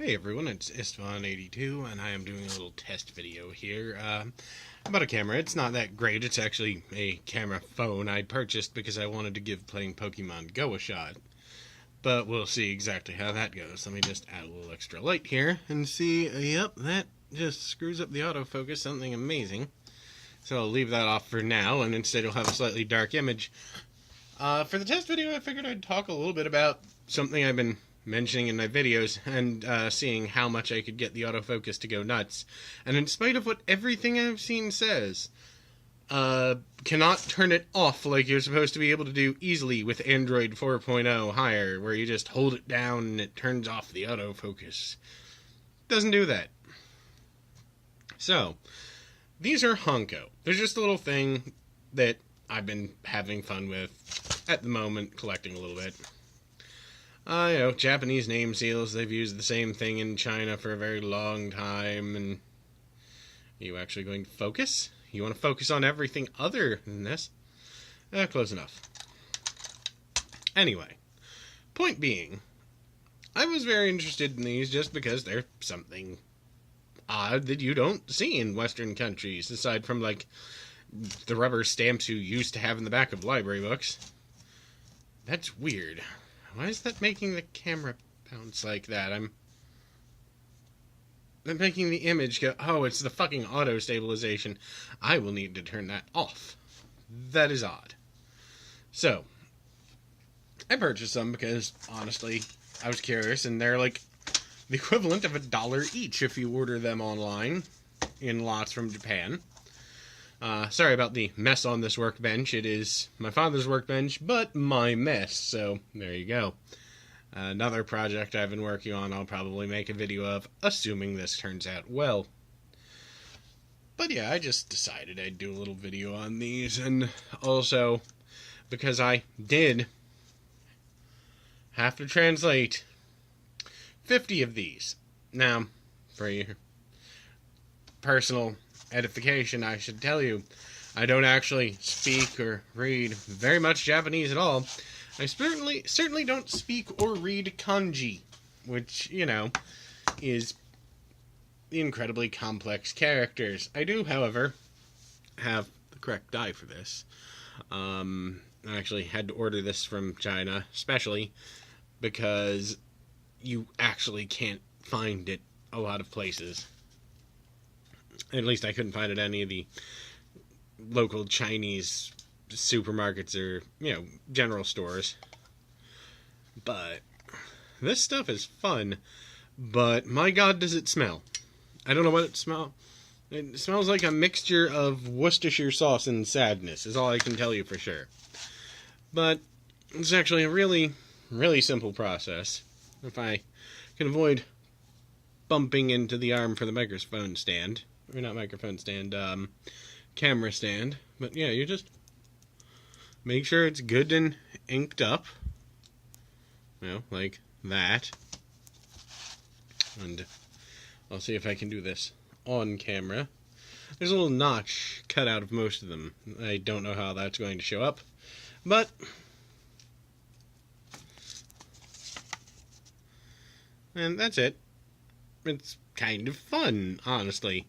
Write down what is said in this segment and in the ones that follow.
Hey everyone, it's Istvan82, and I am doing a little test video here about a camera. It's not that great. It's actually a camera phone I purchased because I wanted to give playing Pokemon Go a shot. But we'll see exactly how that goes. Let me just add a little extra light here and see. Yep, that just screws up the autofocus, something amazing. So I'll leave that off for now, and instead you'll have a slightly dark image. For the test video, I figured I'd talk a little bit about something I've been mentioning in my videos and seeing how much I could get the autofocus to go nuts. And in spite of what everything I've seen says, cannot turn it off like you're supposed to be able to do easily with Android 4.0 higher, where you just hold it down and it turns off the autofocus. Doesn't do that. So, these are Hanko. They're just a little thing that I've been having fun with at the moment, collecting a little bit. Japanese name seals, they've used the same thing in China for a very long time, and are you actually going to focus? You want to focus on everything other than this? Close enough. Anyway, point being, I was very interested in these just because they're something odd that you don't see in Western countries, aside from, like, the rubber stamps you used to have in the back of library books. That's weird. Why is that making the camera bounce like that? I'm making the image go, oh, it's the fucking auto stabilization. I will need to turn that off. That is odd. So, I purchased some because, honestly, I was curious, and they're like the equivalent of $1 each if you order them online in lots from Japan. Sorry about the mess on this workbench. It is my father's workbench, but my mess, so there you go. Another project I've been working on I'll probably make a video of, assuming this turns out well. But yeah, I just decided I'd do a little video on these, and also, because I did have to translate 50 of these. Now, for your personal edification, I should tell you, I don't actually speak or read very much Japanese at all. I certainly don't speak or read kanji, which, is incredibly complex characters. I do, however, have the correct die for this. I actually had to order this from China, especially because you actually can't find it a lot of places. At least I couldn't find it at any of the local Chinese supermarkets or, general stores. But this stuff is fun, but my god does it smell. I don't know what it smells. It smells like a mixture of Worcestershire sauce and sadness, is all I can tell you for sure. But it's actually a really, really simple process. If I can avoid bumping into the arm for the microphone stand. Or not microphone stand, camera stand. But yeah, you just make sure it's good and inked up. Like that. And I'll see if I can do this on camera. There's a little notch cut out of most of them. I don't know how that's going to show up. But and that's it. It's kind of fun, honestly.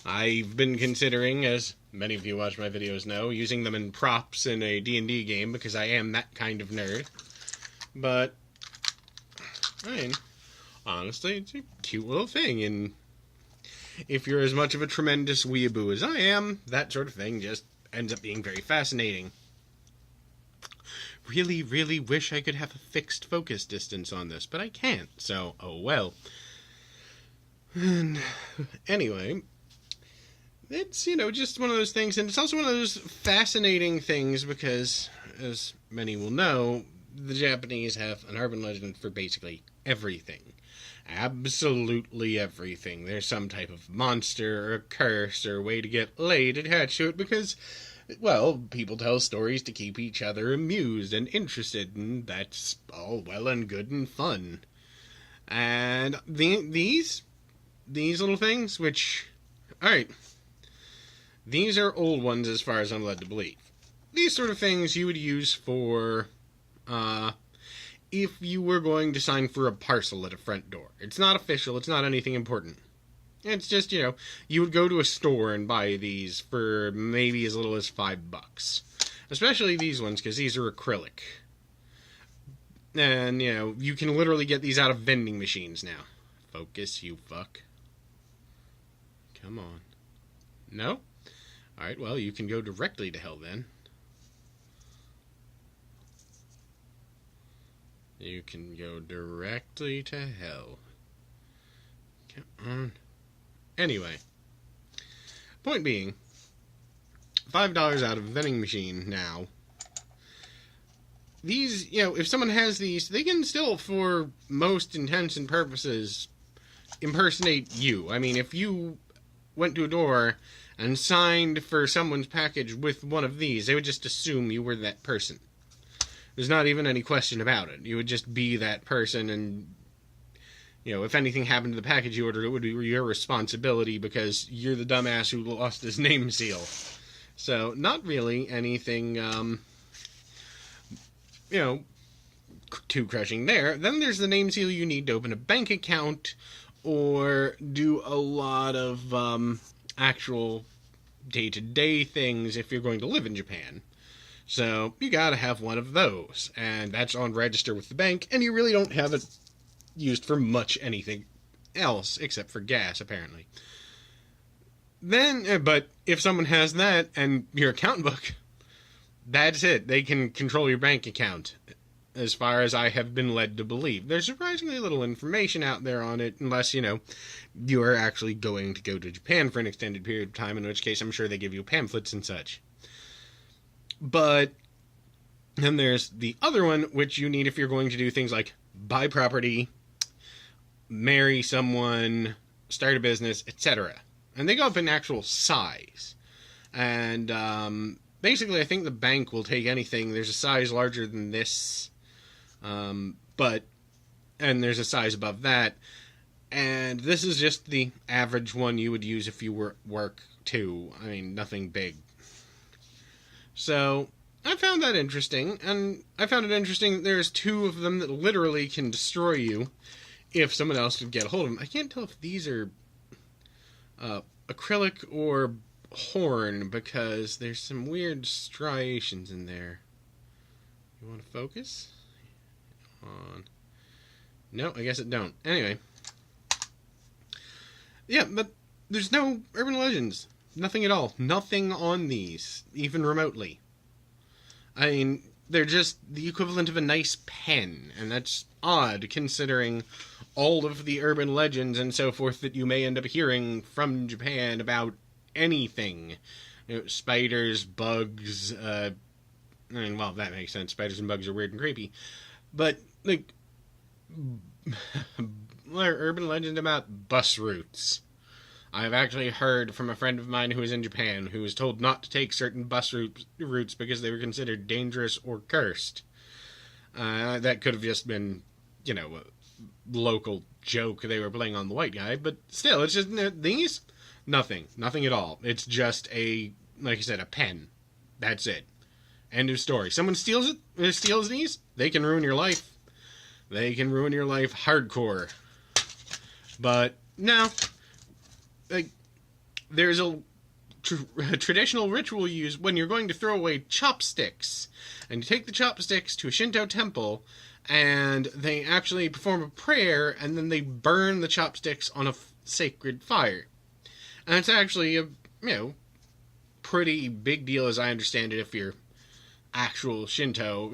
I've been considering, as many of you watch my videos know, using them in props in a D&D game because I am that kind of nerd. But, honestly, it's a cute little thing, and if you're as much of a tremendous weeaboo as I am, that sort of thing just ends up being very fascinating. Really, really wish I could have a fixed focus distance on this, but I can't, so, oh well. And anyway, it's, just one of those things, and it's also one of those fascinating things because, as many will know, the Japanese have an urban legend for basically everything. Absolutely everything. There's some type of monster or a curse or way to get laid attached to it because, well, people tell stories to keep each other amused and interested, and that's all well and good and fun. And these little things, which, alright, these are old ones as far as I'm led to believe. These sort of things you would use for if you were going to sign for a parcel at a front door. It's not official, it's not anything important. It's just, you would go to a store and buy these for maybe as little as $5. Especially these ones, because these are acrylic. And, you can literally get these out of vending machines now. Focus, you fuck. Come on. No? Alright, well, you can go directly to hell then. You can go directly to hell. Come on. Anyway. Point being, $5 out of a vending machine now. These, if someone has these, they can still, for most intents and purposes, impersonate you. I mean, if you went to a door and signed for someone's package with one of these, they would just assume you were that person. There's not even any question about it. You would just be that person, and, if anything happened to the package you ordered, it would be your responsibility because you're the dumbass who lost his name seal. So, not really anything, too crushing there. Then there's the name seal you need to open a bank account or do a lot of actual day-to-day things if you're going to live in Japan. So you gotta have one of those, and that's on register with the bank, and you really don't have it used for much anything else except for gas, apparently. Then, but if someone has that and your account book, that's it. They can control your bank account, as far as I have been led to believe. There's surprisingly little information out there on it, unless, you are actually going to go to Japan for an extended period of time, in which case I'm sure they give you pamphlets and such. But then there's the other one, which you need if you're going to do things like buy property, marry someone, start a business, etc. And they go up in actual size. And basically, I think the bank will take anything. There's a size larger than this, and there's a size above that. And this is just the average one you would use if you were at work, too. I mean, nothing big. So, I found that interesting, and I found it interesting that there's two of them that literally can destroy you if someone else could get a hold of them. I can't tell if these are acrylic or horn, because there's some weird striations in there. You want to focus? On. No, I guess it don't. Anyway. Yeah, but there's no urban legends. Nothing at all. Nothing on these, even remotely. I mean, they're just the equivalent of a nice pen, and that's odd, considering all of the urban legends and so forth that you may end up hearing from Japan about anything. Spiders, bugs, well, that makes sense. Spiders and bugs are weird and creepy. But, urban legend about bus routes. I've actually heard from a friend of mine who was in Japan who was told not to take certain bus routes because they were considered dangerous or cursed. That could have just been, a local joke they were playing on the white guy, but still, it's just, these, nothing at all. It's just like I said, a pen. That's it. End of story. Someone steals these, they can ruin your life. They can ruin your life hardcore. But, no. There's a traditional ritual used when you're going to throw away chopsticks. And you take the chopsticks to a Shinto temple, and they actually perform a prayer, and then they burn the chopsticks on a sacred fire. And it's actually a, pretty big deal as I understand it if you're actual Shinto,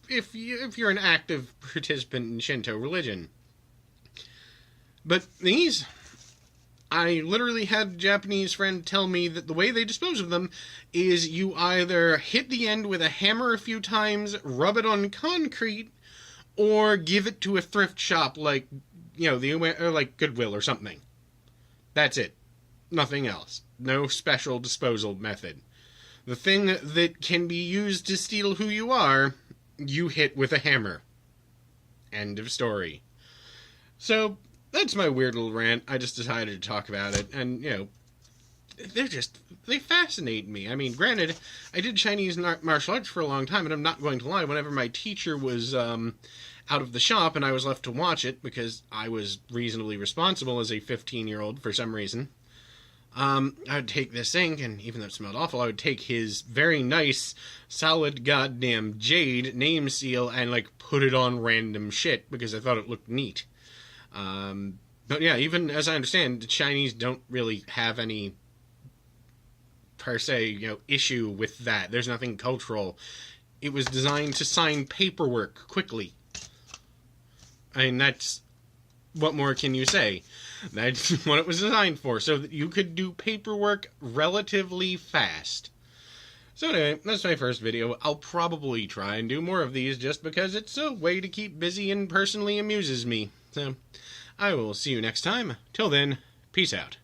if you're an active participant in Shinto religion. But these, I literally had a Japanese friend tell me that the way they dispose of them is you either hit the end with a hammer a few times, rub it on concrete, or give it to a thrift shop like, like Goodwill or something. That's it. Nothing else. No special disposal method. The thing that can be used to steal who you are, you hit with a hammer. End of story. So, that's my weird little rant. I just decided to talk about it, and, they fascinate me. I mean, granted, I did Chinese martial arts for a long time, and I'm not going to lie, whenever my teacher was out of the shop and I was left to watch it, because I was reasonably responsible as a 15-year-old for some reason, I would take this ink, and even though it smelled awful, I would take his very nice, solid goddamn jade name seal and, like, put it on random shit, because I thought it looked neat. But yeah, even as I understand, the Chinese don't really have any, per se, issue with that. There's nothing cultural. It was designed to sign paperwork quickly. I mean, what more can you say? That's what it was designed for, so that you could do paperwork relatively fast. So anyway, that's my first video. I'll probably try and do more of these just because it's a way to keep busy and personally amuses me. So, I will see you next time. Till then, peace out.